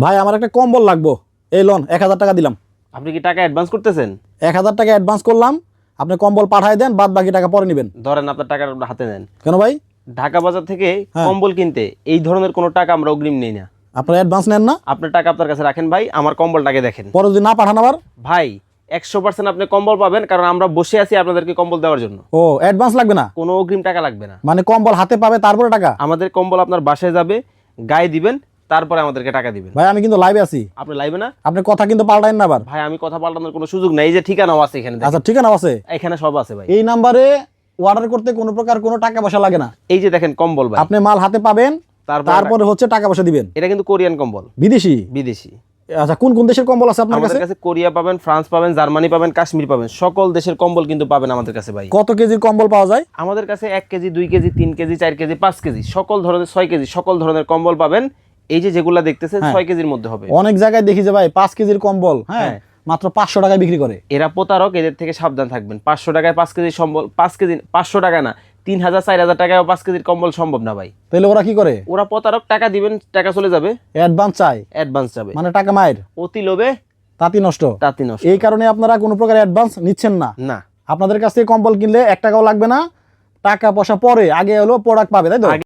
ভাই আমার একটা কম্বল লাগবো, এই লোন 1000 টাকা দিলাম। আপনি কি টাকা অ্যাডভান্স করতেছেন? 1000 টাকা অ্যাডভান্স করলাম, আপনি কম্বল পাঠায় দেন, বাদ বাকি টাকা পরে নেবেন। ধরেন আপনার টাকা হাতে নেন। কেন ভাই? ঢাকা বাজার থেকে হ্যাঁ। কম্বল কিনতে এই ধরনের কোনো টাকা আমরা অগ্রিম নেই না। আপনারা অ্যাডভান্স নেন না? আপনার টাকা আপনার কাছে রাখেন ভাই, আমার কম্বলটাকে দেখেন। পরে যদি না পাঠান আবার? ভাই 100% আপনি কম্বল পাবেন, কারণ আমরা বসে আছি আপনাদেরকে কম্বল দেওয়ার জন্য। ও অ্যাডভান্স লাগবে না, কোনো অগ্রিম টাকা লাগবে না। মানে কম্বল হাতে পাবে তারপরে টাকা? আমাদের কম্বল আপনার বাসায় যাবে, গায়ে দিবেন, তারপরে আমাদেরকে টাকা দিবেন। ভাই আমি কিন্তু লাইভে আছি, আপনি লাইবে না? আপনি কথা কিন্তু পাল্টাইন না আবার। ভাই আমি কথা পাল্টানোর কোনো সুযোগ নাই, এই যে ঠিকানাও আছে এখানে দেখেন। আচ্ছা ঠিকানা আছে, এখানে সব আছে ভাই। এই নাম্বারে অর্ডার করতে কোনো প্রকার কোনো টাকা পয়সা লাগে না। এই যে দেখেন কম্বল ভাই, আপনি মাল হাতে পাবেন, তারপরে হচ্ছে টাকা পয়সা দিবেন। এটা কিন্তু কোরিয়ান কম্বল, বিদেশি? বিদেশি। আচ্ছা কোন কোন দেশের কম্বল আছে আপনার আমাদের কাছে? কাছে কোরিয়া পাবেন, ফ্রান্স পাবেন, জার্মানি পাবেন, কাশ্মীর পাবেন, সকল দেশের কম্বল কিন্তু পাবেন আমাদের কাছে ভাই। কত কেজির কম্বল পাওয়া যায়? আমাদের কাছে 1 KG, 2 KG, 3 KG, 4 KG, 5 KG, সকল ধরনের, 6 কেজি, সকল ধরনের কম্বল পাবেন। এই যে যেগুলা দেখতেছেন 6 কেজির মধ্যে হবে। অনেক জায়গায় দেখি যে ভাই 5 কেজির কম্বল হ্যাঁ হ্যাঁ। মাত্র 500 টাকায় বিক্রি করে। এরা প্রতারক, এদের থেকে সাবধান থাকবেন। 500 টাকায় 5 কেজি সম্বল, 5 কেজি 500 টাকা না, 3000 4000 টাকায় 5 কেজির কম্বল সম্ভব না ভাই। তাহলে ওরা কি করে? ওরা প্রতারক, টাকা দিবেন, টাকা চলে যাবে, অ্যাডভান্স চাই, অ্যাডভান্স যাবে। মানে টাকা মায়ের অতি লোভে তাঁতি নষ্ট। তাঁতি নষ্ট। এই কারণে আপনারা কোনো প্রকার অ্যাডভান্স নিচ্ছেন না। না, আপনাদের কাছ থেকে কম্বল কিনলে 1 টাকাও লাগবে না, টাকা পয়সা পরে, আগে হলো প্রোডাক্ট পাবে, তাই তো?